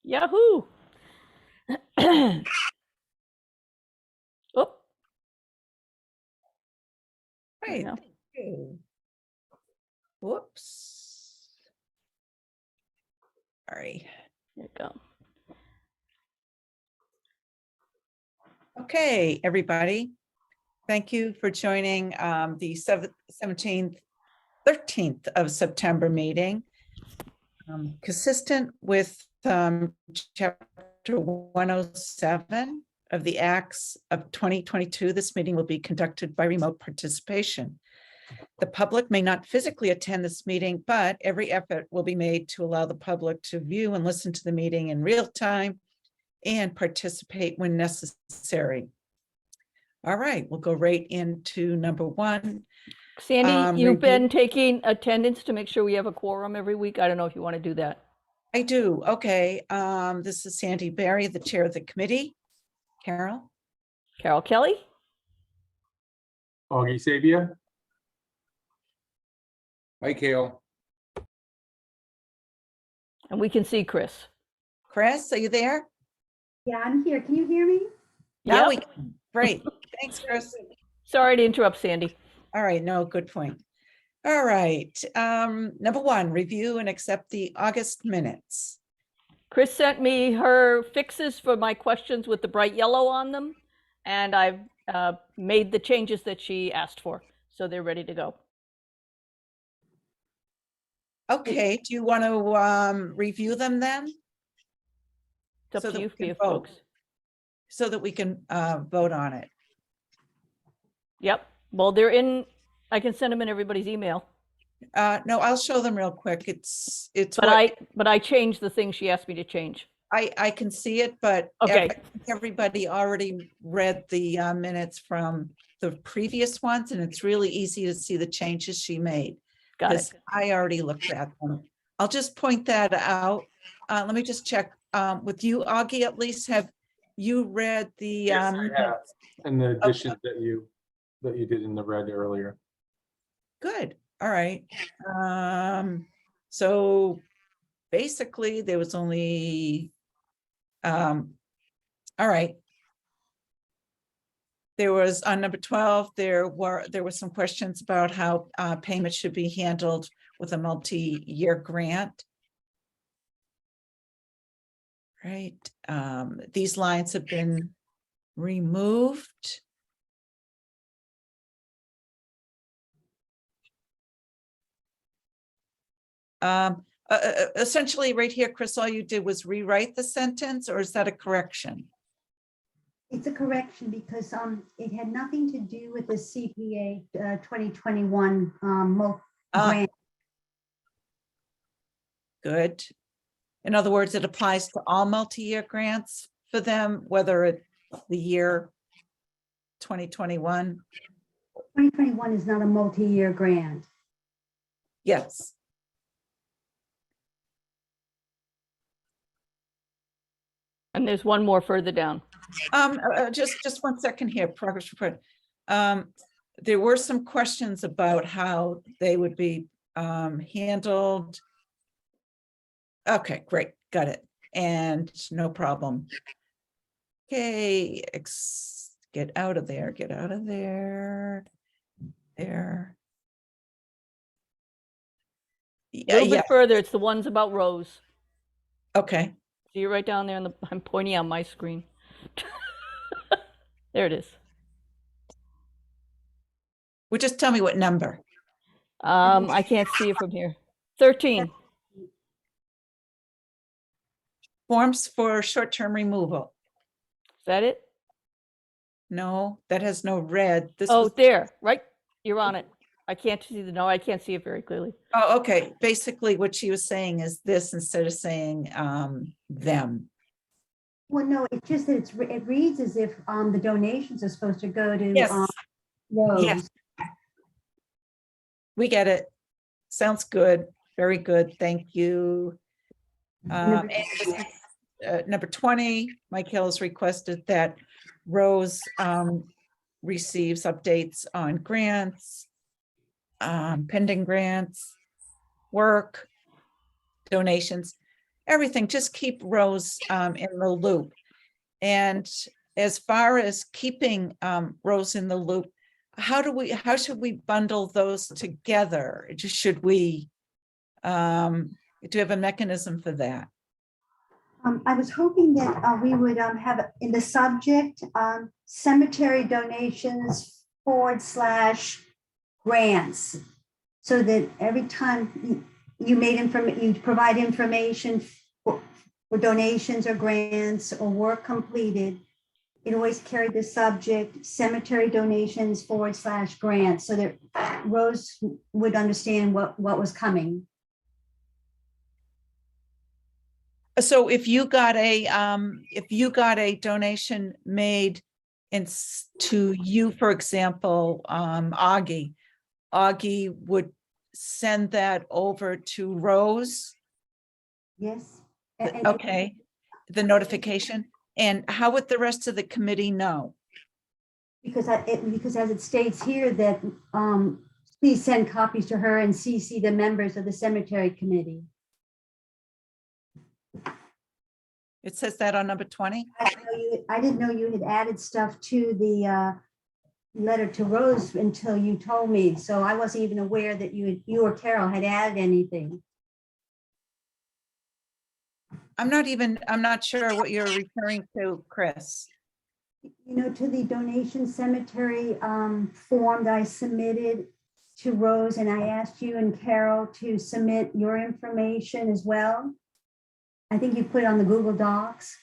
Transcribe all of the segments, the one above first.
Yahoo! Oh, Right. Yeah. Thank you. Whoops. Sorry. there you go. Okay, everybody. Thank you for joining the 17th, 13th of September meeting. Consistent with Chapter 107 of the Acts of 2022, this meeting will be conducted by remote participation. The public may not physically attend this meeting, but every effort will be made to allow the public to view and listen to the meeting in real time and participate when necessary. All right, we'll go right into number one. Sandy, you've review- been taking attendance to make sure we have a quorum every week. I don't know if you want to do that. I do. Okay. This is Sandy Berry, the chair of the committee. Carol? Carol Kelly? Augie Sabia. Hi, Kale. And we can see Chris. Chris, are you there? Yeah, I'm here. Can you hear me? Yeah, Yep. great. Thanks, Chris. Sorry to interrupt, Sandy. All right, no, good point. All right. Number one, review and accept the August minutes. Chris sent me her fixes for my questions with the bright yellow on them, and I've made the changes that she asked for, so they're ready to go. Okay, do you want to review them then? It's up So to that you, we can vote. folks. So that we can vote on it. Yep. Well, they're in. I can send them in everybody's email. No, I'll show them real quick. It's But I changed the thing she asked me to change. I can see it, but Okay. everybody already read the minutes from the previous ones, and it's really easy to see the changes she made. Got it. Because I already looked at them. I'll just point that out. Let me just check with you, Augie, at least, have you read the? Yes, I have. And the additions that you did in the red earlier. Good, all right. So basically there was only, all right. There was on number 12, there were some questions about how payment should be handled with a multi-year grant. Right, these lines have been removed. Essentially right here, Chris, all you did was rewrite the sentence, or is that a correction? It's a correction because it had nothing to do with the CPA 2021 grant. Good. In other words, it applies to all multi-year grants for them, whether it's the year 2021. 2021 is not a multi-year grant. Yes. And there's one more further down. Just 1 second here, progress report. There were some questions about how they would be handled. Okay, great, got it. And no problem. Okay, get out of there, get out of there. There. A little Yeah, bit further, it's the ones about Rose. okay. See you right down there, I'm pointing on my screen. There it is. Well, just tell me what number. I can't see it from here. 13. Is Forms for short-term removal. that it? No, that has no red. This Oh, was, there, right? You're on it. I can't see I can't see it very clearly. oh, okay. Basically, what she was saying is this instead of saying them. Well, no, it's just that it reads as if the donations are supposed to go to Yes, Rose. yes. We get it. Sounds good. Very good. Thank you. Number And number 20, Mike Hill has requested that Rose receives updates on grants, pending grants, work, donations, everything. Just keep Rose in the loop. And as far as keeping Rose in the loop, how should we bundle those together? Should we, do you have a mechanism for that? I was hoping that we would have in the subject, cemetery donations / grants. So that every time you provide information for donations or grants or work completed, it always carried the subject cemetery donations / grants, so that Rose would understand what was coming. So if you got a donation made to you, for example, Augie would send that over to Rose. Yes. Okay, the notification. And how would the rest of the committee know? Because as it states here that please send copies to her and CC the members of the cemetery committee. It says that on number 20. I didn't know you had added stuff to the letter to Rose until you told me. So I wasn't even aware that you or Carol had added anything. I'm not sure what you're referring to, Chris. To the donation cemetery form that I submitted to Rose, and I asked you and Carol to submit your information as well. I think you put it on the Google Docs.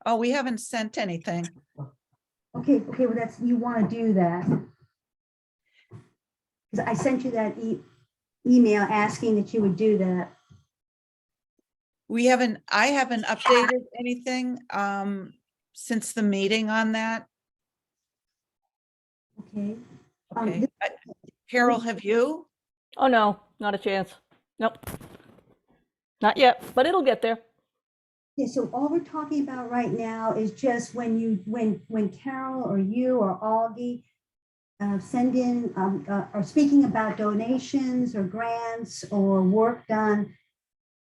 Oh, we haven't sent anything. Okay, well, you want to do that. Because I sent you that email asking that you would do that. I haven't updated anything since the meeting on that. Okay. Okay. Carol, have you? Oh, no, not a chance. Nope. Not yet, but it'll get there. Yeah, so all we're talking about right now is just when Carol or you or Augie send in or speaking about donations or grants or work done,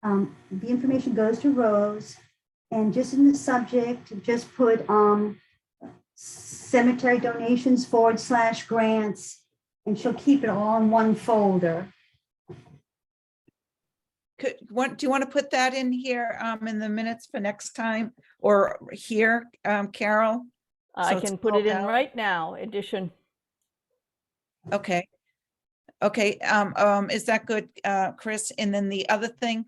the information goes to Rose, and just in the subject, just put cemetery donations / grants, and she'll keep it all in one folder. Do you want to put that in here in the minutes for next time, or here, Carol? I So it's can put it in called out? right now, edition. Okay. Is that good, Chris? And then the other thing,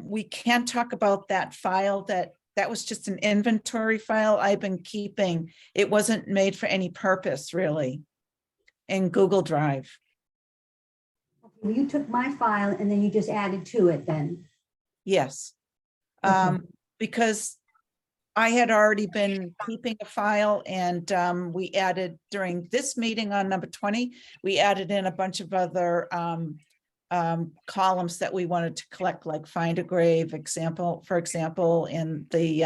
we can talk about that file that was just an inventory file I've been keeping. It wasn't made for any purpose really in Google Drive. Well, you took my file and then you just added to it then. Yes. Okay. Because I had already been keeping a file, and we added during this meeting on number 20, we added in a bunch of other columns that we wanted to collect, like find a grave for example, in the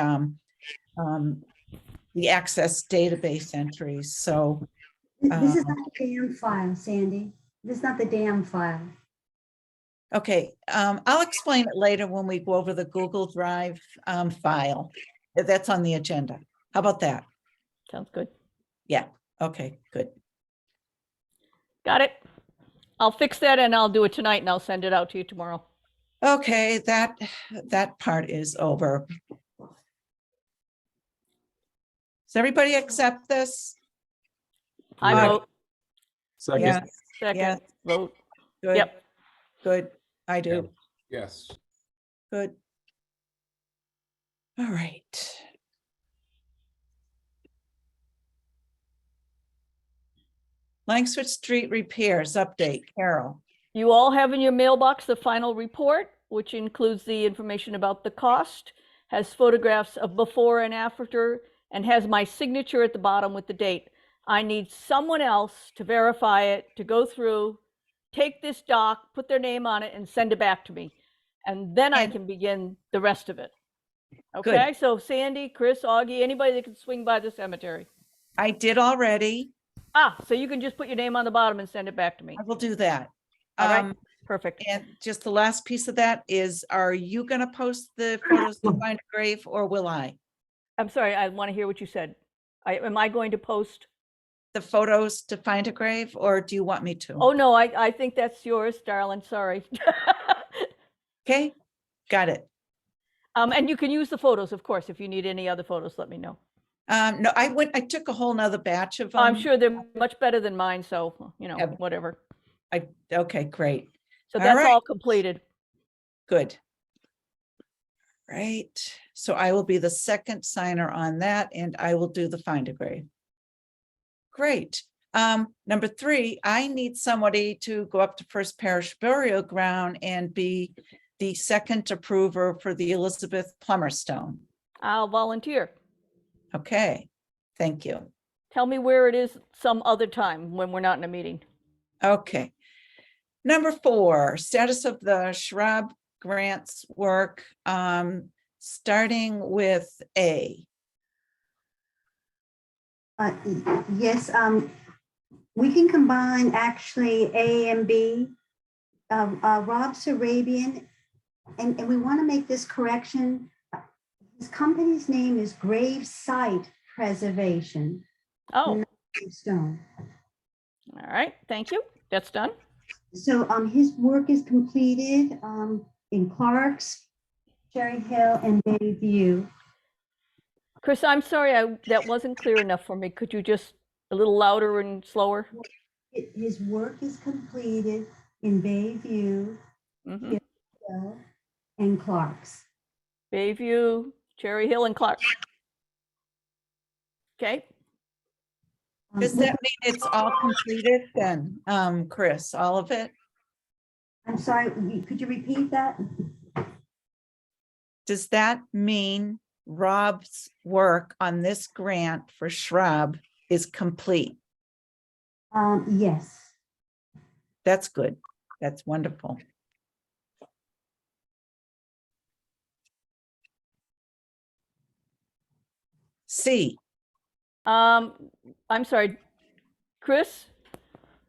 access database entries. So This is not the damn file, Sandy. This is not the damn file. okay, I'll explain it later when we go over the Google Drive file. That's on the agenda. How about that? Sounds good. Yeah, okay, good. Got it. I'll fix that and I'll do it tonight and I'll send it out to you tomorrow. Okay, that part is over. Does everybody accept this? I Yeah. vote Second, Yes, second, yes. vote. good, Yep. good. I do, yes. good. All right. Langsford Street repairs update, Carol. You all have in your mailbox the final report, which includes the information about the cost, has photographs of before and after, and has my signature at the bottom with the date. I need someone else to verify it, to go through, take this doc, put their name on it, and send it back to me. And then I And- can begin the rest of it. Okay, so Sandy, Chris, Augie, anybody that can swing by the cemetery. I did already. Ah, so you can just put your name on the bottom and send it back to me. I will do that. All right, perfect. And just the last piece of that is, are you gonna post the photos to find a grave or will I? I'm sorry, I want to hear what you said. Am I going to post? The photos to find a grave, or do you want me to? Oh, no, I think that's yours, darling, sorry. Okay, got it. And you can use the photos, of course. If you need any other photos, let me know. No, I took a whole nother batch of them. I'm sure they're much better than mine, so, Yeah. whatever. Okay, great. So All that's right. all completed. Good. Right, so I will be the second signer on that, and I will do the find a grave. Great. Number 3, I need somebody to go up to First Parish Burial Ground and be the second approver for the Elizabeth Plummer Stone. I'll volunteer. Okay, thank you. Tell me where it is some other time when we're not in a meeting. Okay. Number 4, status of the shrub grants work, starting with A. Yes, we can combine actually A and B. Rob Sarabian, and we want to make this correction. His company's name is Grave Site Preservation. Oh, not Stone. all right, thank you. That's done. So his work is completed in Clark's, Cherry Hill, and Bayview. Chris, I'm sorry, that wasn't clear enough for me. Could you just a little louder and slower? His work is completed in Bayview, Mhm. Hill, and Clark's. Bayview, Cherry Hill, and Clark. Okay, Does that mean it's all completed then, Chris, all of it? I'm sorry, could you repeat that? Does that mean Rob's work on this grant for shrub is complete? Yes. That's good. That's wonderful. C, I'm sorry, Chris,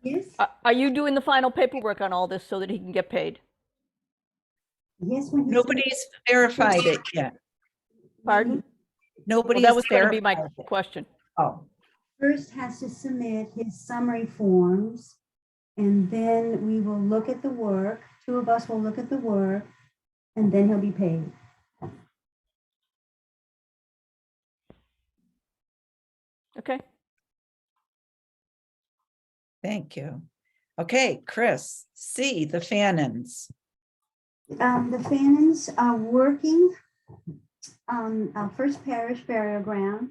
Yes. are you doing the final paperwork on all this so that he can get paid? Yes. When he nobody's verified it yet. Pardon? Well, Nobody that has was going to be my verified it. question. Oh, first has to submit his summary forms, and then we will look at the work. 2 of us will look at the work, and then he'll be paid. Okay. thank you. Okay, Chris, C, the Fannons. The Fannons are working on First Parish Burial Ground,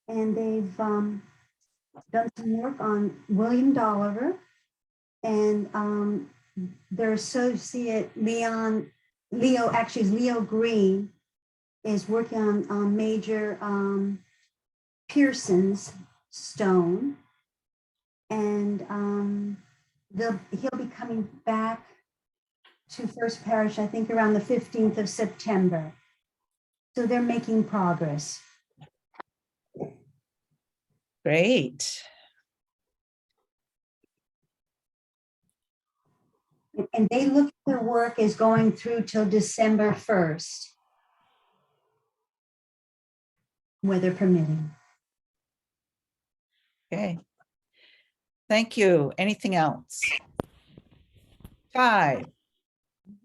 and they've done some work on William Dolliver, and their associate Leo Green is working on Major Pearson's stone, and he'll be coming back to First Parish, I think around the 15th of September. So they're making progress. Great. And they look at their work as going through till December 1st, weather permitting. Okay. Thank you. Anything else? 5,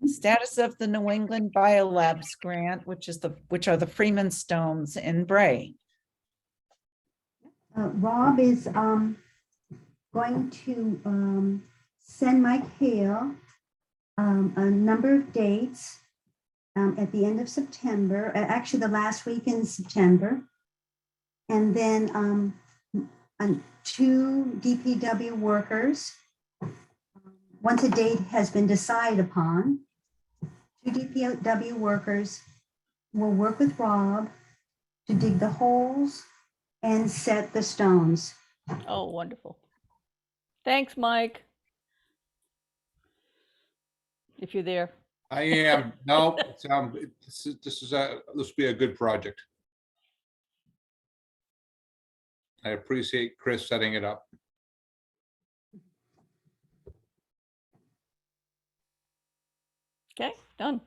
status of the New England Biolabs grant, which are the Freeman Stones in Bray. Rob is going to send Mike Hale a number of dates at the end of September, actually the last week in September. And then 2 DPW workers, once a date has been decided upon, 2 DPW workers will work with Rob to dig the holes and set the stones. Oh, wonderful. Thanks, Mike. If you're there. I am. No, this will be a good project. I appreciate Chris setting it up. Okay, done.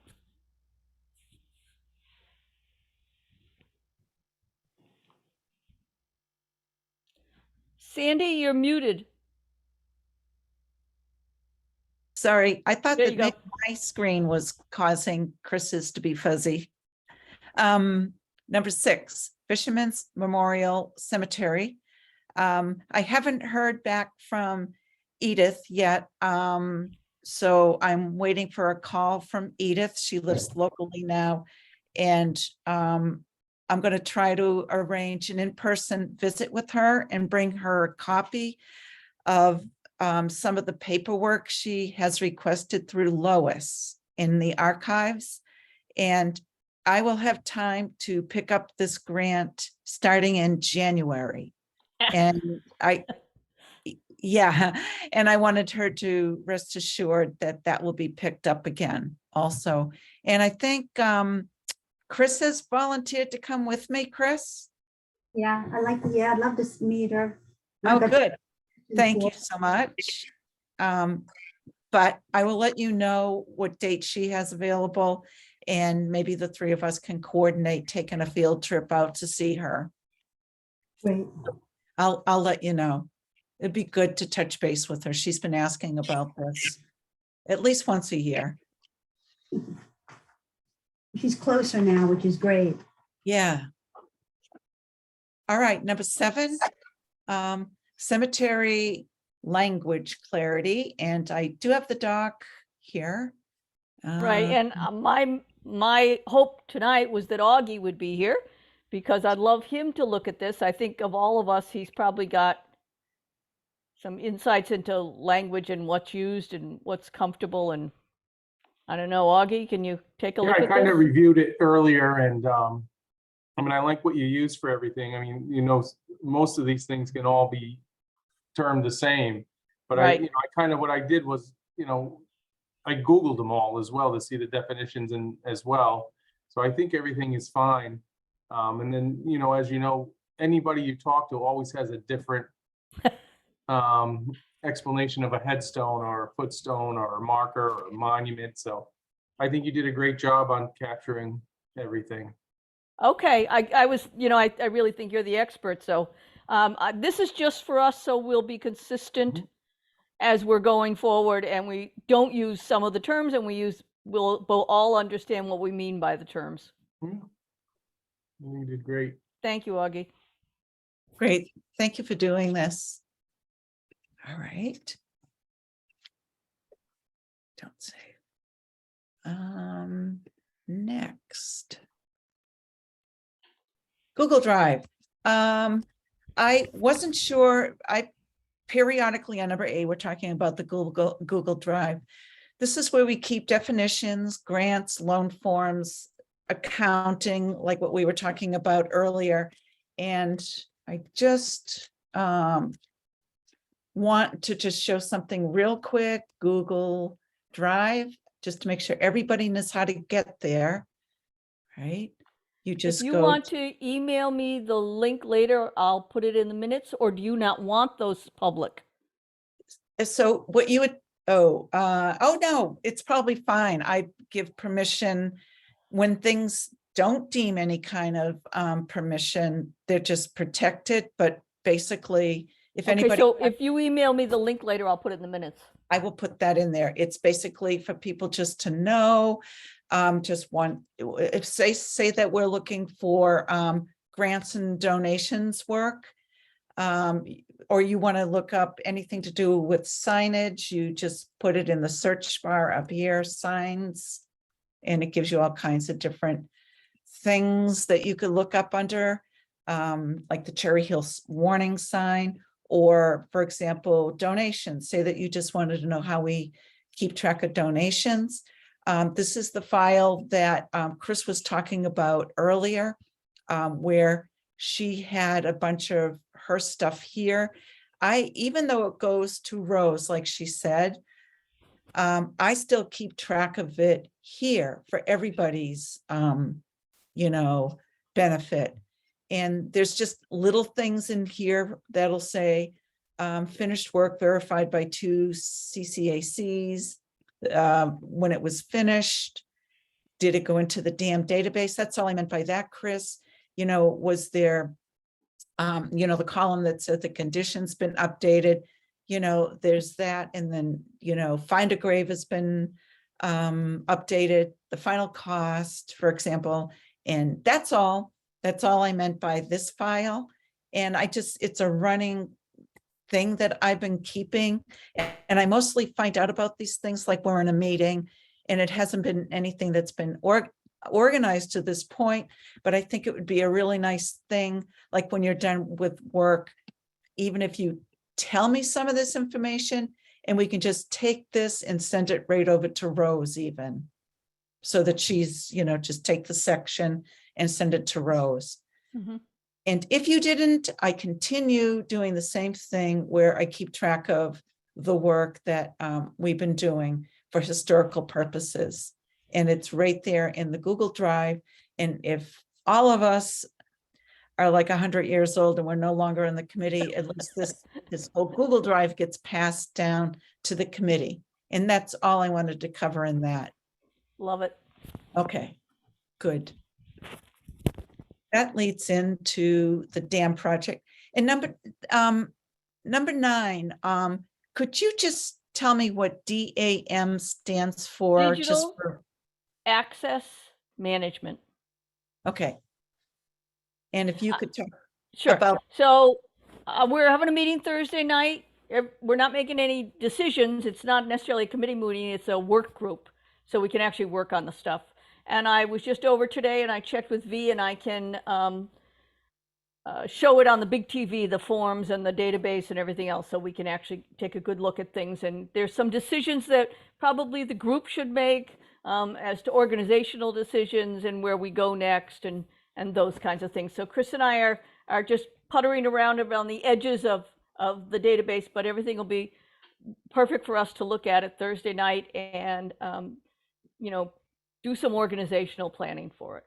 Sandy, you're muted. Sorry, I thought There that you go. maybe my screen was causing Chris's to be fuzzy. Number 6, Fisherman's Memorial Cemetery. I haven't heard back from Edith yet. So I'm waiting for a call from Edith. She lives locally now. And I'm going to try to arrange an in-person visit with her and bring her a copy of some of the paperwork she has requested through Lois in the archives. And I will have time to pick up this grant starting in January. And yeah, and I wanted her to rest assured that that will be picked up again also. And I think Chris has volunteered to come with me, Chris. Yeah, I'd love to meet her. Oh, I've got good. Thank you for- so much. But I will let you know what date she has available, and maybe the 3 of us can coordinate taking a field trip out to see her. Great. I'll let you know. It'd be good to touch base with her. She's been asking about this at least once a year. She's closer now, which is great. Yeah. All right, number 7, cemetery language clarity, and I do have the doc here. Right, and my hope tonight was that Augie would be here, because I'd love him to look at this. I think of all of us, he's probably got some insights into language and what's used and what's comfortable, and I don't know, Augie, can you take a Yeah, look I at kind of this? reviewed it earlier and, I mean, I like what you use for everything. I mean, most of these things can all be termed the same. But Right. I kind of, what I did was, I Googled them all as well to see the definitions and as well. So I think everything is fine. And then, as you know, anybody you talk to always has a different explanation of a headstone or a footstone or a marker or a monument. So I think you did a great job on capturing everything. Okay, I was, I really think you're the expert, so this is just for us, so we'll be consistent Mhm. as we're going forward, and we don't use some of the terms, and we'll all understand what we mean by the terms. Yeah. I think you did great. Thank you, Augie. Great. Thank you for doing this. All right. Don't say. Next. Google Drive. I wasn't sure. I periodically on number 8, we're talking about the Google Drive. This is where we keep definitions, grants, loan forms, accounting, like what we were talking about earlier. And I just want to just show something real quick. Google Drive, just to make sure everybody knows how to get there. Right? You If just you go. want to email me the link later, I'll put it in the minutes, or do you not want those public? So what you would, oh no, it's probably fine. I give permission when things don't deem any kind of permission, they're just protected, but basically, if Okay, anybody, so if you email me the link later, I'll put it in the minutes. I will put that in there. It's basically for people just to know, just one, if say that we're looking for grants and donations work, or you want to look up anything to do with signage, you just put it in the search bar up here, signs, and it gives you all kinds of different things that you could look up under, like the Cherry Hill warning sign, or for example, donations. Say that you just wanted to know how we keep track of donations. This is the file that Chris was talking about earlier, where she had a bunch of her stuff here. Even though it goes to Rose, like she said, I still keep track of it here for everybody's, benefit. And there's just little things in here that'll say, finished work verified by 2 CCACs, when it was finished. Did it go into the damn database? That's all I meant by that, Chris. Was there, the column that said the condition's been updated, there's that. And then, find a grave has been updated, the final cost, for example. And that's all I meant by this file. And it's a running thing that I've been keeping. And I mostly find out about these things like we're in a meeting, and it hasn't been anything that's been organized to this point, but I think it would be a really nice thing, like when you're done with work, even if you tell me some of this information, and we can just take this and send it right over to Rose even, so that she's, just take the section and send it to Rose. Mhm. And if you didn't, I continue doing the same thing where I keep track of the work that we've been doing for historical purposes. And it's right there in the Google Drive. And if all of us are like 100 years old and we're no longer in the committee, at least this whole Google Drive gets passed down to the committee. And that's all I wanted to cover in that. Love it. Okay, good. That leads into the dam project. And number 9, could you just tell me what DAM stands for? Digital Access Management. Okay. And if you could talk Sure. about, So we're having a meeting Thursday night. We're not making any decisions. It's not necessarily a committee meeting. It's a work group. So we can actually work on the stuff. And I was just over today and I checked with V, and I can show it on the big TV, the forms and the database and everything else, so we can actually take a good look at things. And there's some decisions that probably the group should make as to organizational decisions and where we go next and those kinds of things. So Chris and I are just puttering around the edges of the database, but everything will be perfect for us to look at it Thursday night and do some organizational planning for it.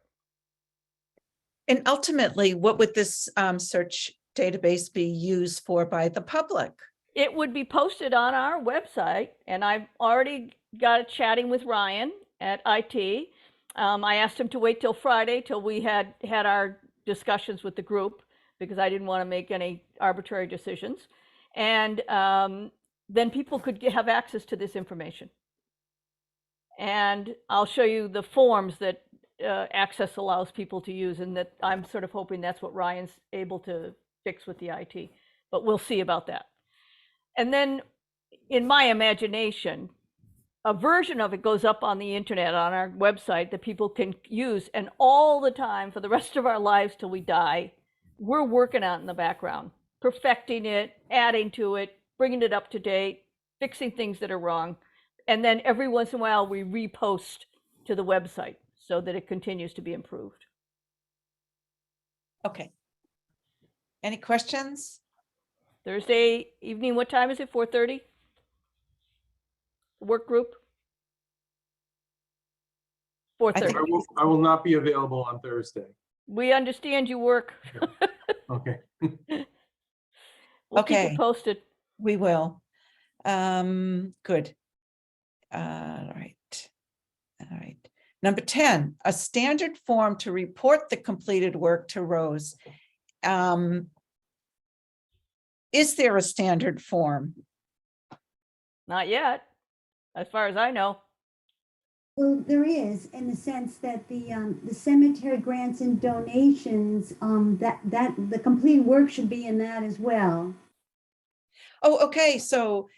and ultimately, what would this search database be used for by the public? It would be posted on our website, and I've already got it chatting with Ryan at IT. I asked him to wait till Friday till we had our discussions with the group, because I didn't want to make any arbitrary decisions. And then people could have access to this information. And I'll show you the forms that Access allows people to use, and that I'm sort of hoping that's what Ryan's able to fix with the IT, but we'll see about that. And then in my imagination, a version of it goes up on the internet on our website that people can use, and all the time for the rest of our lives till we die, we're working on it in the background, perfecting it, adding to it, bringing it up to date, fixing things that are wrong. And then every once in a while we repost to the website so that it continues to be improved. Okay. Any questions? Thursday evening, what time is it? 4:30? Work group? 4:30. I will not be available on Thursday. We understand you work. Okay. We'll keep Okay. it posted. We will. Good. All right. All right. Number 10, a standard form to report the completed work to Rose. Is there a standard form? Not yet, as far as I know. Well, there is, in the sense that the cemetery grants and donations, that the complete work should be in that as well. Oh, okay. So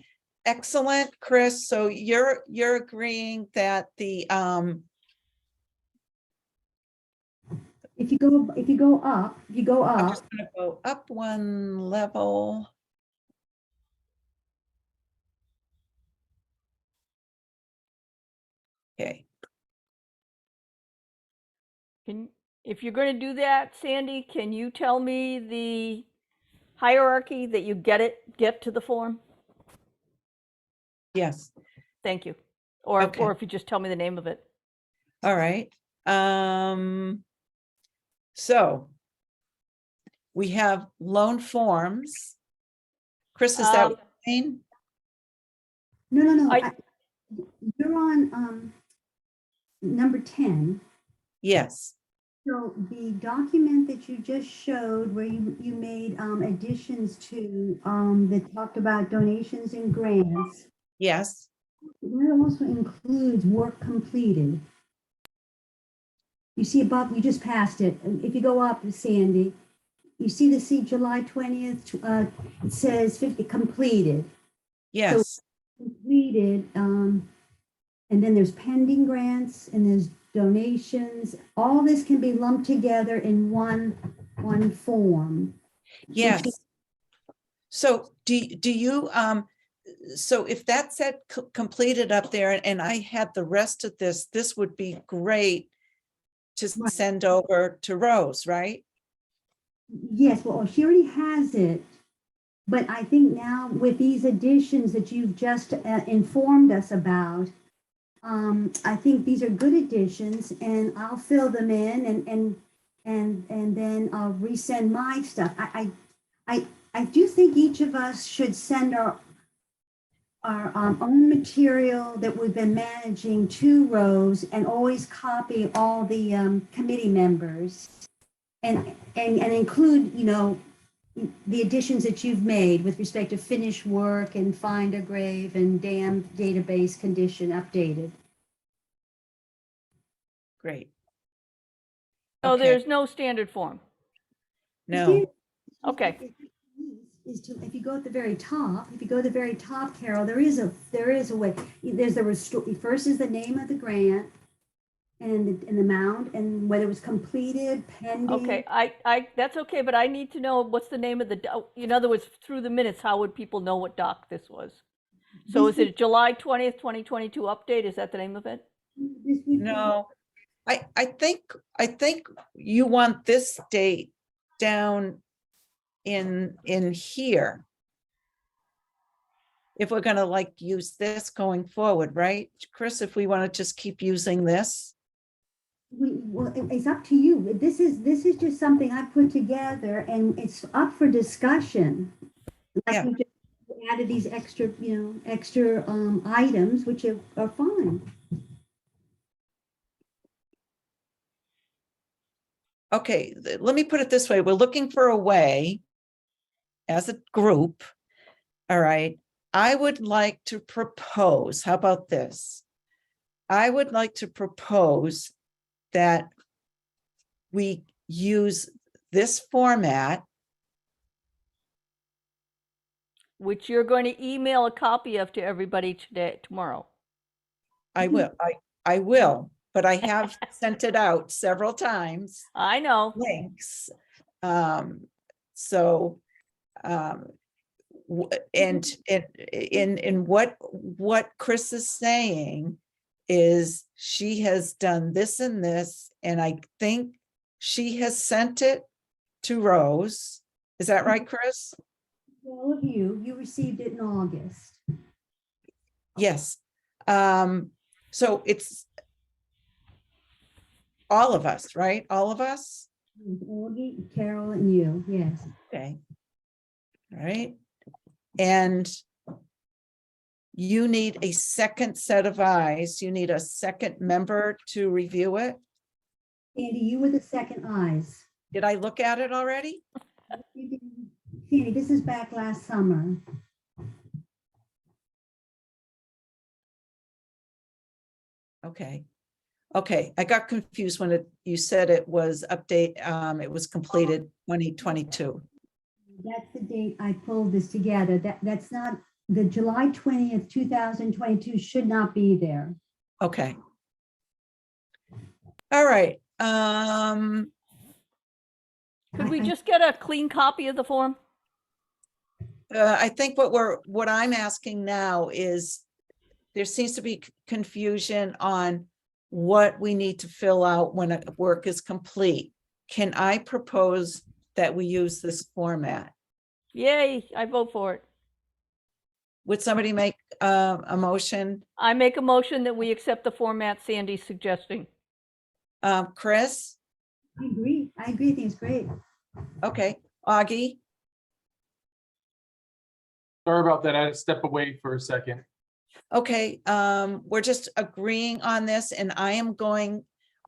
excellent, Chris. So you're agreeing that the If you go up, I'm just gonna go up one level. Okay. If you're going to do that, Sandy, can you tell me the hierarchy that you get to the form? Yes. Thank you. Or Okay. or if you just tell me the name of it. All right. So we have loan forms. Chris, is that what you mean? No. I- You're on number 10. Yes, So the document that you just showed where you made additions to that talked about donations and grants, yes, that also includes work completed. You see above, you just passed it. If you go up, Sandy, you see July 20th, it says 50 completed. yes, Completed, and then there's pending grants and there's donations. All this can be lumped together in one form. yes. So do you, so if that said completed up there and I had the rest of this would be great to Right. send over to Rose, right? Yes, well, she already has it. But I think now with these additions that you've just informed us about, I think these are good additions and I'll fill them in and then I'll resend my stuff. I do think each of us should send our own material that we've been managing to Rose and always copy all the committee members and include, you know, the additions that you've made with respect to finished work and find a grave and dam database condition updated. Great. So Okay. there's no standard form. No, Okay. Is to, if you go at the very top, Carol, there is a way. There's the restore. First is the name of the grant and the amount and whether it was completed, pending. Okay, that's okay, but I need to know what's the name of the, in other words, through the minutes, how would people know what doc this was? So is it July 20th, 2022 update? Is that the name of it? This would be- no. I think you want this date down in here. If we're gonna like use this going forward, right? Chris, if we want to just keep using this, well, it's up to you. This is just something I put together and it's up for discussion. Like Yeah. we just added these extra, items, which are fine. okay, let me put it this way. We're looking for a way as a group. All right. I would like to propose, how about this? I would like to propose that we use this format. Which you're going to email a copy of to everybody today, tomorrow. I will, but I have sent it out several times, I know. links. So, and in what Chris is saying is she has done this and this, and I think she has sent it to Rose. Is that right, Chris? All of you received it in August. Yes. So it's all of us, right? All of us? Augie, Carol, and you, yes. Okay. All right. And you need a second set of eyes. You need a second member to review it. Sandy, you were the second eyes. Did I look at it already? Sandy, this is back last summer. Okay. Okay, I got confused when you said it was it was completed 2022. That's the date I pulled this together. That's not, the July 20th, 2022 should not be there. Okay. All right. Could we just get a clean copy of the form? I think what I'm asking now is there seems to be confusion on what we need to fill out when a work is complete. Can I propose that we use this format? Yay, I vote for it. would somebody make a motion? I make a motion that we accept the format Sandy's suggesting. Chris? I agree. I think it's great. Okay, Augie? Sorry about that. I had to step away for a second. Okay, we're just agreeing on this and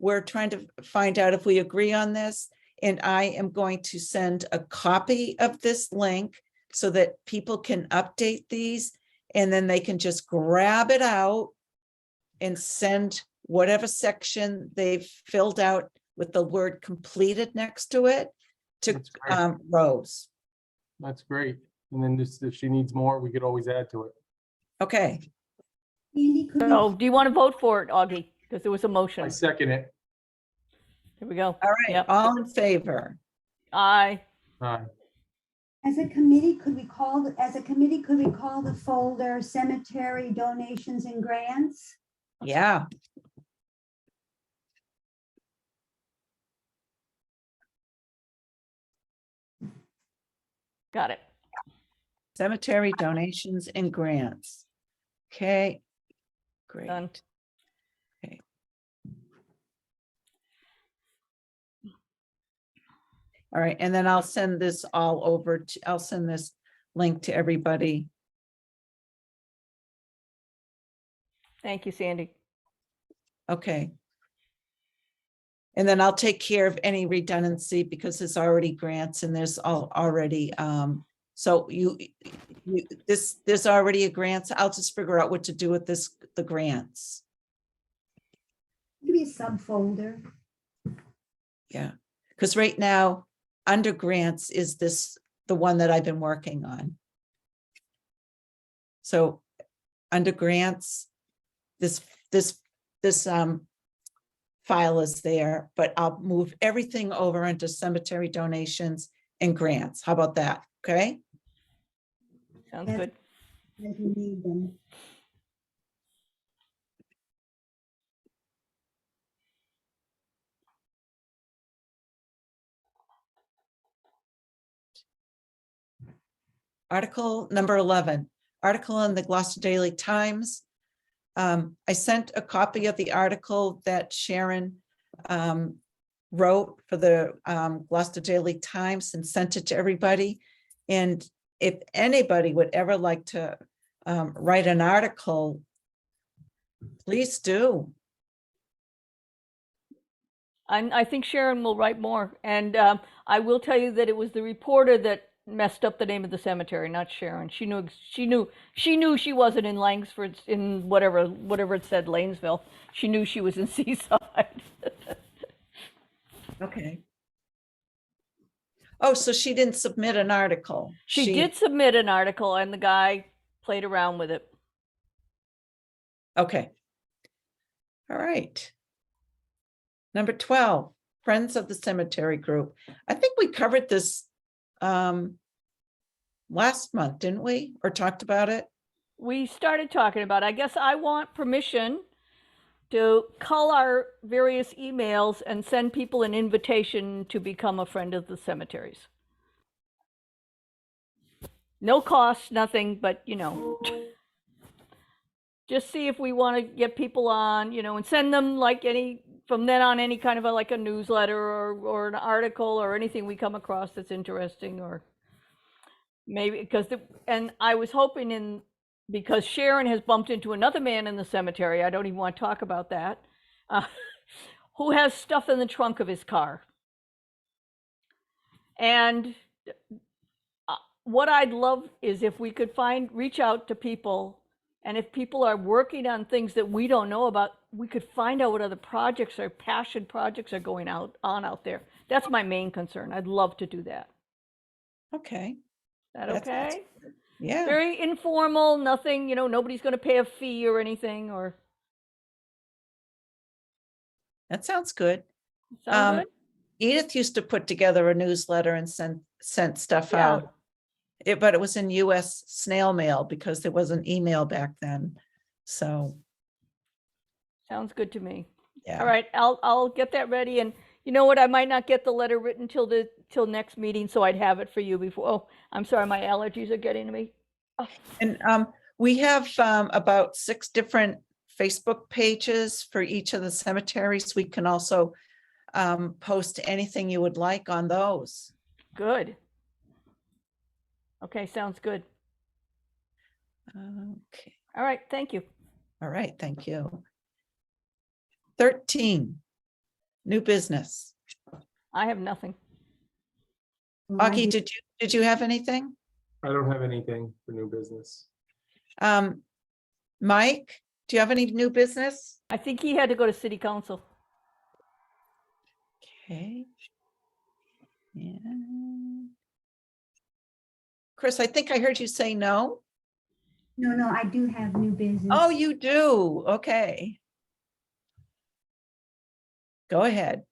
we're trying to find out if we agree on this. And I am going to send a copy of this link so that people can update these and then they can just grab it out and send whatever section they've filled out with the word completed next to it to That's great. Rose. That's great. And then just if she needs more, we could always add to it. Okay, Andy, could we, So do you want to vote for it, Augie? Because there was a motion. I second it. Here we go. all right, Yep. all in favor? Aye. Aye. as a committee, could we call the folder cemetery donations and grants? Yeah, Got it. cemetery donations and grants. Okay, great. Done. Okay. All right, and then I'll send this all over to, I'll send this link to everybody. Thank you, Sandy. Okay. And then I'll take care of any redundancy because there's already grants and there's already, so there's already a grant. I'll just figure out what to do with the grants. Maybe a subfolder. Yeah, because right now, under grants is the one that I've been working on. So under grants, this file is there, but I'll move everything over into cemetery donations and grants. How about that? Okay, Sounds Yes. good. As we need them. article number 11, article in the Gloucester Daily Times. I sent a copy of the article that Sharon wrote for the Gloucester Daily Times and sent it to everybody. And if anybody would ever like to write an article, please do. I think Sharon will write more. And I will tell you that it was the reporter that messed up the name of the cemetery, not Sharon. She knew she wasn't in Langsford, in whatever it said, Lanesville. She knew she was in Seaside. Okay. Oh, so she didn't submit an article. She did submit an article and the guy played around with it. Okay. All right. Number 12, Friends of the Cemetery Group. I think we covered this last month, didn't we? Or talked about it? We started talking about, I guess I want permission to cull our various emails and send people an invitation to become a friend of the cemeteries. No cost, nothing, but just see if we want to get people on, and send them like from then on, any kind of like a newsletter or an article or anything we come across that's interesting, or maybe and I was hoping because Sharon has bumped into another man in the cemetery, I don't even want to talk about that, who has stuff in the trunk of his car. And what I'd love is if we could reach out to people, and if people are working on things that we don't know about, we could find out what other projects or passion projects are going on out there. That's my main concern. I'd love to do that. Okay. Is that That's- okay? Yeah. Very informal, nothing, nobody's going to pay a fee or anything, or That sounds good. sound good? Edith used to put together a newsletter and sent stuff Yeah. out. But it was in US snail mail because there wasn't email back then. So, Sounds good to me. yeah. All right, I'll get that ready, and you know what? I might not get the letter written till next meeting, so I'd have it for you before. Oh, I'm sorry, my allergies are getting to me. And We have about 6 different Facebook pages for each of the cemeteries. We can also post anything you would like on those. Good. Okay, sounds good. Okay, All right, thank you. all right, thank you. 13, new business. I have nothing. Well, I Augie, do- did you have anything? I don't have anything for new business. Mike, do you have any new business? I think he had to go to city council. Okay. Yeah. Chris, I think I heard you say no. No, I do have new business. Oh, you do? Okay. Go ahead.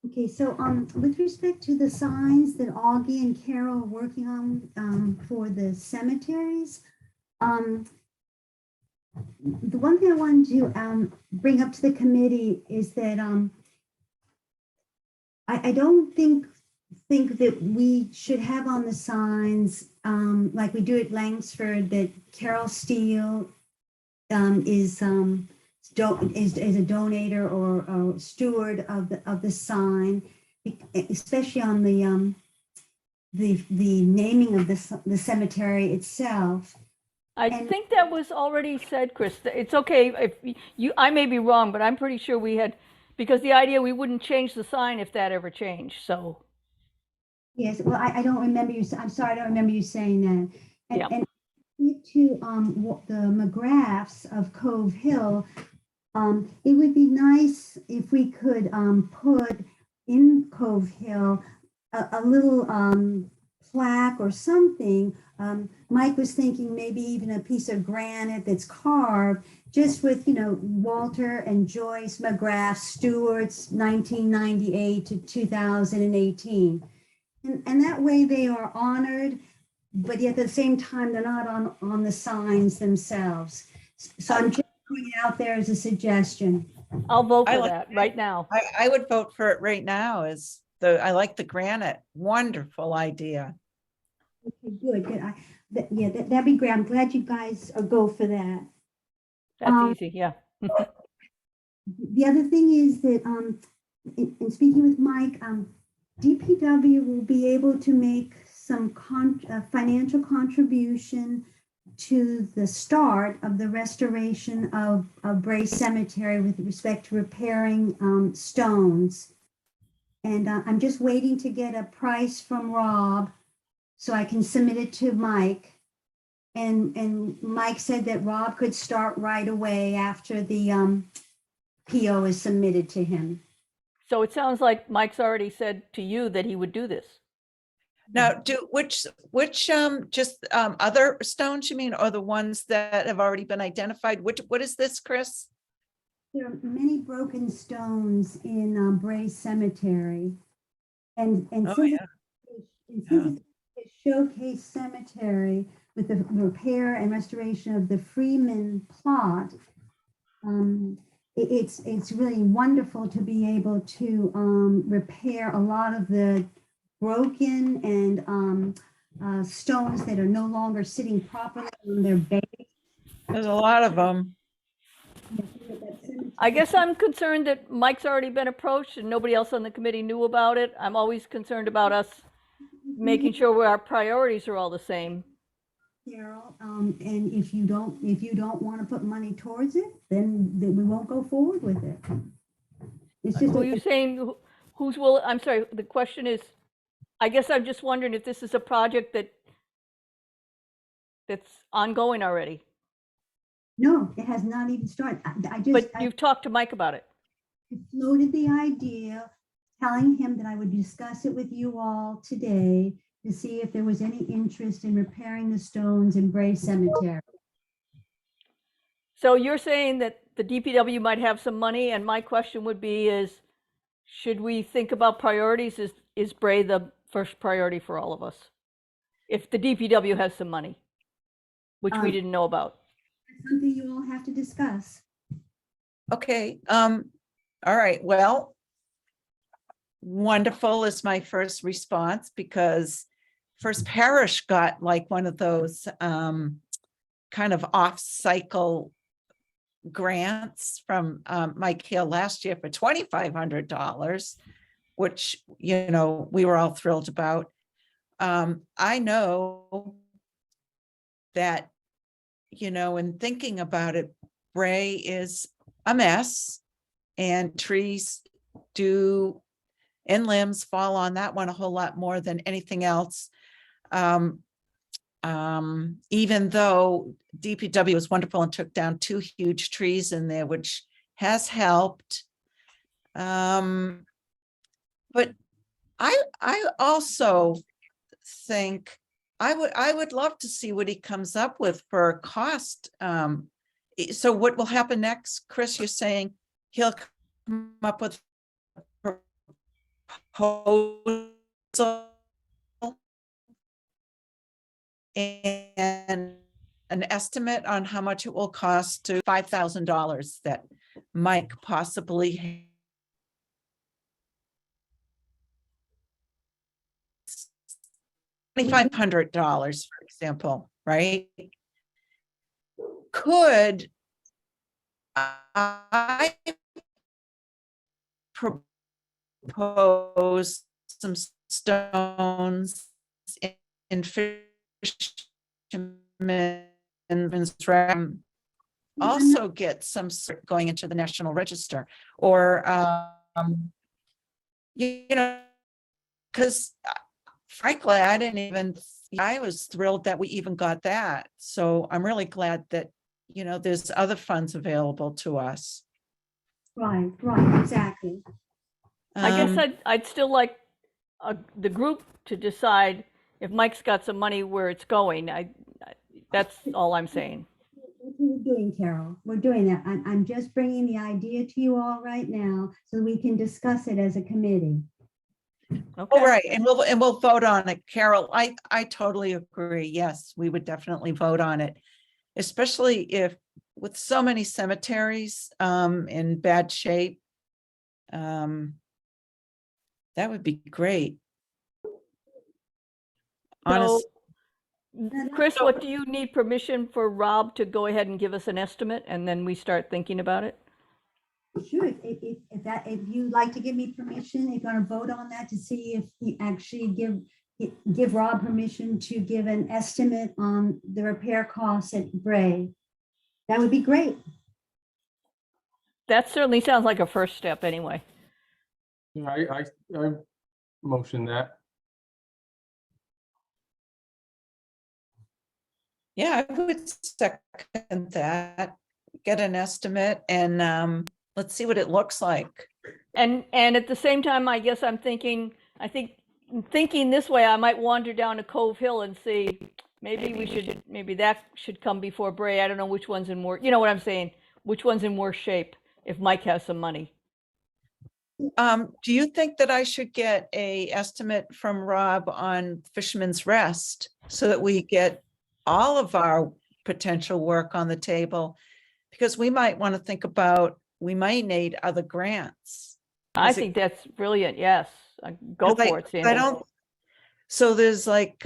Okay, so with respect to the signs that Augie and Carol are working on for the cemeteries, the one thing I wanted to bring up to the committee is that I don't think that we should have on the signs like we do at Langsford that Carol Steele is a donator or a steward of the sign, especially on the naming of the cemetery itself. I And- think that was already said, Chris. It's okay if you, I may be wrong, but I'm pretty sure we had, because the idea we wouldn't change the sign if that ever changed, so. Yes, well, I don't remember you, I'm sorry, I don't remember you saying that. And, Yeah. and to the McGraths of Cove Hill, it would be nice if we could put in Cove Hill a little plaque or something. Mike was thinking maybe even a piece of granite that's carved, just with, Walter and Joyce McGrath, Stewart's 1998 to 2018. And that way they are honored, but yet at the same time, they're not on the signs themselves. So I'm just putting it out there as a suggestion. I'll vote I for like that right now. I would vote for it right now I like the granite. Wonderful idea. Okay, good. Yeah, that'd be great. I'm glad you guys go for that. That's easy, yeah. The other thing is that, in speaking with Mike, DPW will be able to make some financial contribution to the start of the restoration of Bray Cemetery with respect to repairing stones. And I'm just waiting to get a price from Rob so I can submit it to Mike. And Mike said that Rob could start right away after the PO is submitted to him. So it sounds like Mike's already said to you that he would do this. Now, which just other stones you mean, or the ones that have already been identified? What is this, Chris? There are many broken stones in Bray Cemetery. And Oh, since yeah. it's a showcase cemetery with the repair and restoration of the Freeman plot, it's really wonderful to be able to repair a lot of the broken and stones that are no longer sitting properly on their base. There's a lot of them. I guess I'm concerned that Mike's already been approached and nobody else on the committee knew about it. I'm always concerned about us making sure our priorities are all the same. Carol, and if you don't want to put money towards it, then we won't go forward with it. It's just Who are you saying, who's will, I'm sorry, the question is, I guess I'm just wondering if this is a project that's ongoing already. no, it has not even started. I But you've talked to Mike about it. floated the idea, telling him that I would discuss it with you all today to see if there was any interest in repairing the stones in Bray Cemetery. So you're saying that the DPW might have some money, and my question would be is, should we think about priorities? Is Bray the first priority for all of us? If the DPW has some money, which we didn't know about. That's something you all have to discuss. Okay, all right, well, wonderful is my first response because First Parish got like one of those kind of off-cycle grants from Mike Hill last year for $2,500, which, you know, we were all thrilled about. I know that, you know, in thinking about it, Bray is a mess and trees do and limbs fall on that one a whole lot more than anything else. Even though DPW was wonderful and took down 2 huge trees in there, which has helped. But I also think I would love to see what he comes up with for a cost. So what will happen next, Chris? You're saying he'll come up with a proposal and an estimate on how much it will cost to $5,000 that Mike possibly $2,500, for example, right? Could I propose some stones in fisherman's ram? Also get some sort going into the National Register, or you know, because frankly, I was thrilled that we even got that. So I'm really glad that, you know, there's other funds available to us. Right, exactly. I guess Um, I'd still like the group to decide if Mike's got some money where it's going. That's all I'm saying. That's what we're doing, Carol. We're doing that. I'm just bringing the idea to you all right now so we can discuss it as a committee. Oh, Okay. right, and we'll vote on it, Carol. I totally agree. Yes, we would definitely vote on it, especially if with so many cemeteries in bad shape. That would be great. So, Honest, Chris, what do you need permission for Rob to go ahead and give us an estimate and then we start thinking about it? Sure, if you'd like to give me permission, if you're gonna vote on that to see if you actually give Rob permission to give an estimate on the repair costs at Bray, that would be great. That certainly sounds like a first step anyway. Yeah, I motion that. yeah, I would second that. Get an estimate and let's see what it looks like. And at the same time, I guess thinking this way, I might wander down to Cove Hill and see, maybe that should come before Bray. I don't know which one's in more, you know what I'm saying? Which one's in worse shape if Mike has some money. Do you think that I should get a estimate from Rob on Fisherman's Rest so that we get all of our potential work on the table? Because we might want to think about, we might need other grants. I Is it- think that's brilliant, yes. Go 'cause for it, I Sandy. don't, so there's like,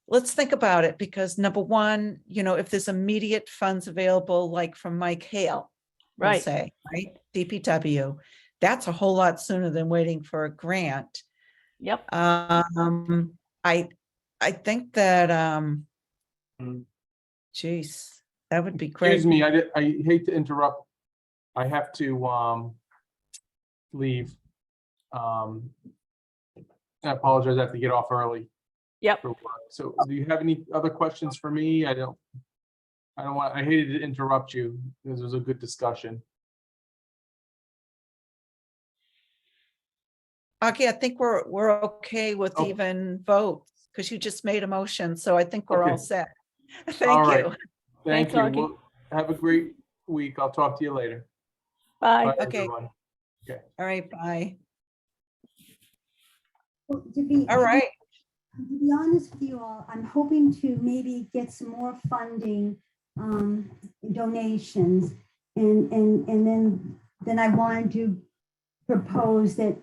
let's think about it, because number one, you know, if there's immediate funds available, like from Mike Hale, we'll Right. say, right, DPW, that's a whole lot sooner than waiting for a grant. Yep. I think that, Mm. geez, that would be great. Excuse me, I hate to interrupt. I have to leave. I apologize, I have to get off early Yep. for work. So do you have any other questions for me? I hated to interrupt you. This was a good discussion. Okay, I think we're okay with Oh. even votes, because you just made a motion, so I think we're all Okay. set. All Thank right. you. Thank Thanks, you. Augie. Well, have a great week. I'll talk to you later. Bye. Bye, Okay. everyone. All right, bye. Well, to be All right. honest with you all, I'm hoping to maybe get some more funding, donations. And then I wanted to propose that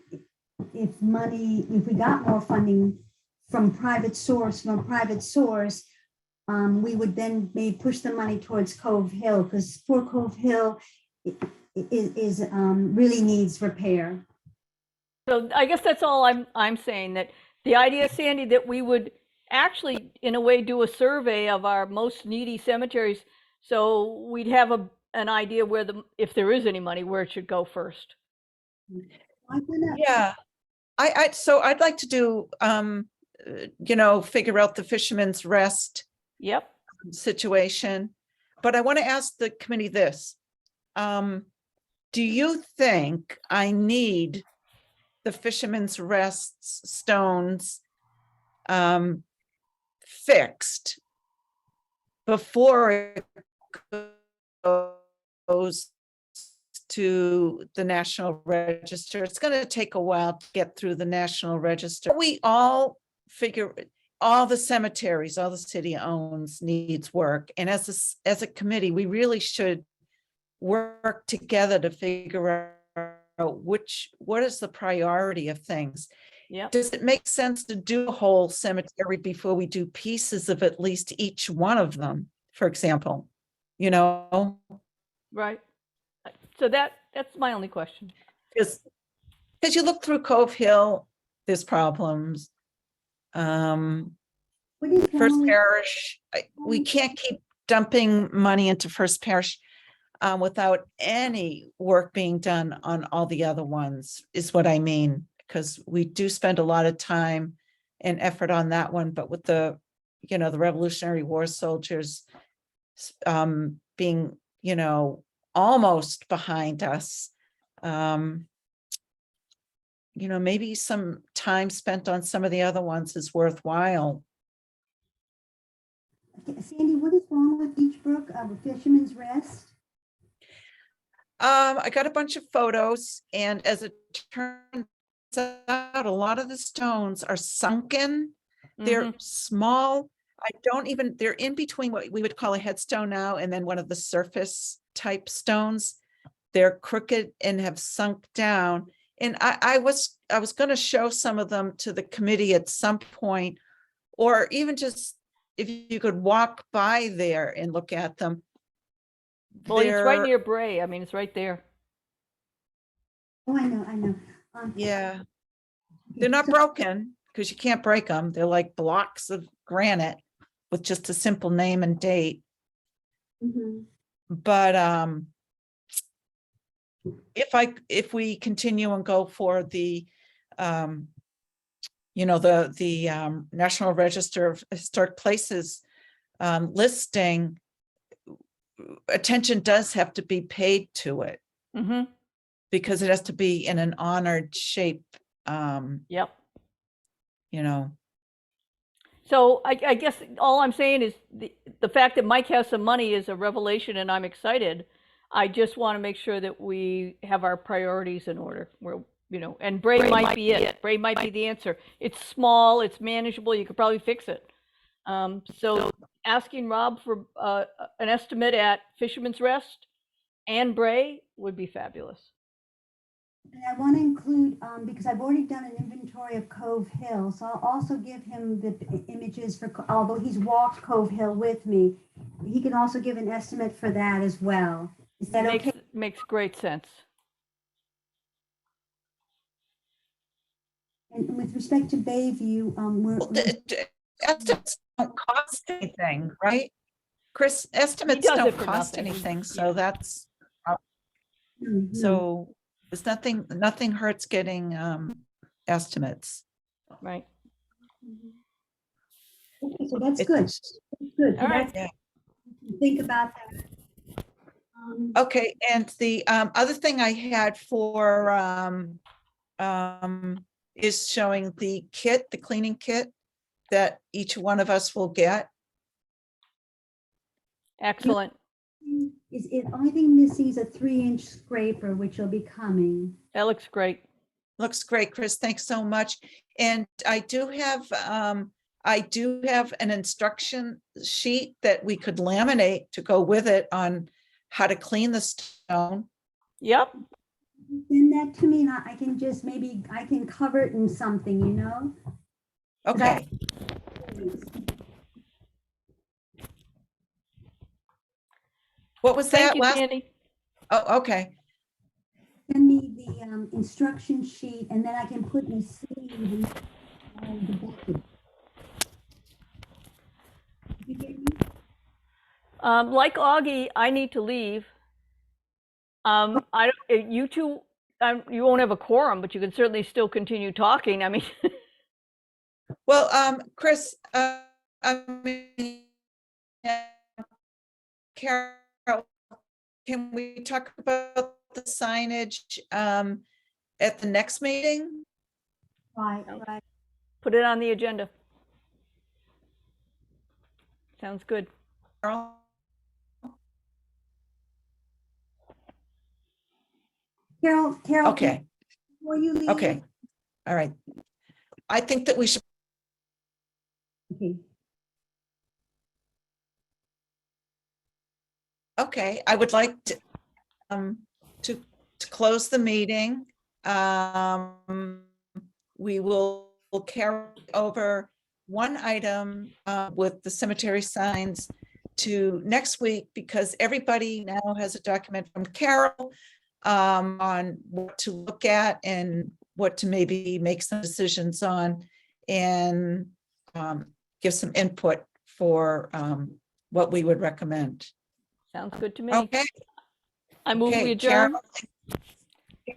if we got more funding from a private source, we would then maybe push the money towards Cove Hill, because poor Cove Hill is really needs repair. So I guess that's all I'm saying, that the idea, Sandy, that we would actually, in a way, do a survey of our most needy cemeteries. So we'd have an idea where if there is any money, where it should go first. I'm gonna- Yeah. So I'd like to do, figure out the Fisherman's Rest Yep. situation. But I want to ask the committee this. Do you think I need the Fisherman's Rest stones fixed before it goes to the National Register? It's going to take a while to get through the National Register. We all figure, all the cemeteries, all the city owns needs work. And as a committee, we really should work together to figure out what is the priority of things. Yep. Does it make sense to do a whole cemetery before we do pieces of at least each one of them, for example? Right. So that's my only question. Because you look through Cove Hill, there's problems. What is First wrong with- Parish, we can't keep dumping money into First Parish without any work being done on all the other ones, is what I mean. Because we do spend a lot of time and effort on that one, but with the Revolutionary War soldiers being, almost behind us, maybe some time spent on some of the other ones is worthwhile. Sandy, what is wrong with Beach Brook, Fisherman's Rest? I got a bunch of photos, and as it turns out, a lot of the stones are sunken. They're Mhm. small. They're in between what we would call a headstone now and then one of the surface type stones. They're crooked and have sunk down. And I was going to show some of them to the committee at some point, or even just if you could walk by there and look at them. Well, it's right They're- near Bray. I mean, it's right there. Oh, I know. Yeah, they're not broken because you can't break them. They're like blocks of granite with just a simple name and date. Mhm. But if we continue and go for the National Register of Historic Places listing, attention does have to be paid to it Hmm. because it has to be in an honored shape. Yep. So I guess all I'm saying is the fact that Mike has some money is a revelation, and I'm excited. I just want to make sure that we have our priorities in order. And Bray might be it. Bray might be the answer. It's small, it's manageable. You could probably fix it. So asking Rob for an estimate at Fisherman's Rest and Bray would be fabulous. And I want to include, because I've already done an inventory of Cove Hill, so I'll also give him the images although he's walked Cove Hill with me, he can also give an estimate for that as well. Is that okay? Makes great sense. And with respect to Bayview, estimates don't cost anything, right? Chris, estimates does it don't for cost nothing. anything, so Yeah. that's Mhm. so there's nothing hurts getting estimates. Right. Okay, so that's It's- good. That's good. So All right. that's- Think about that. Okay, and the other thing I had for is showing the cleaning kit that each one of us will get. Excellent. Only thing missing is a 3-inch scraper, which will be coming. That looks great. Looks great, Chris. Thanks so much. And I do have an instruction sheet that we could laminate to go with it on how to clean the stone. Yep. Send that to me and I can just, maybe I can cover it in something, Okay, What was Thank that you, last? Sandy. Oh, okay. Send me the instruction sheet and then I can put in a sleeve and the bucket. Did you get me? Like Augie, I need to leave. I don't, you two, you won't have a quorum, but you can certainly still continue talking. I mean, Well, Chris, I mean, Carol, can we talk about the signage at the next meeting? Right, No. right. put it on the agenda. Sounds good. Carol? Carol. Okay, Before you leave. okay, all right. I think that we should, Okay. okay, I would like to close the meeting. We will carry over one item with the cemetery signs to next week because everybody now has a document from Carol on what to look at and what to maybe make some decisions on and give some input for what we would recommend. Sounds good to me. Okay. I move we Okay, adjourn.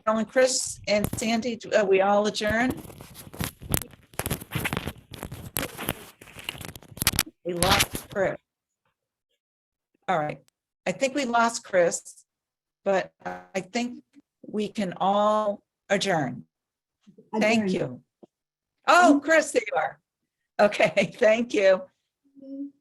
Carol and Chris and Sandy, we all adjourn? We lost Chris. All right, I think we lost Chris, but I think we can all adjourn. Thank Adjourn. you. Oh, Chris, there you are. Okay, thank you. you.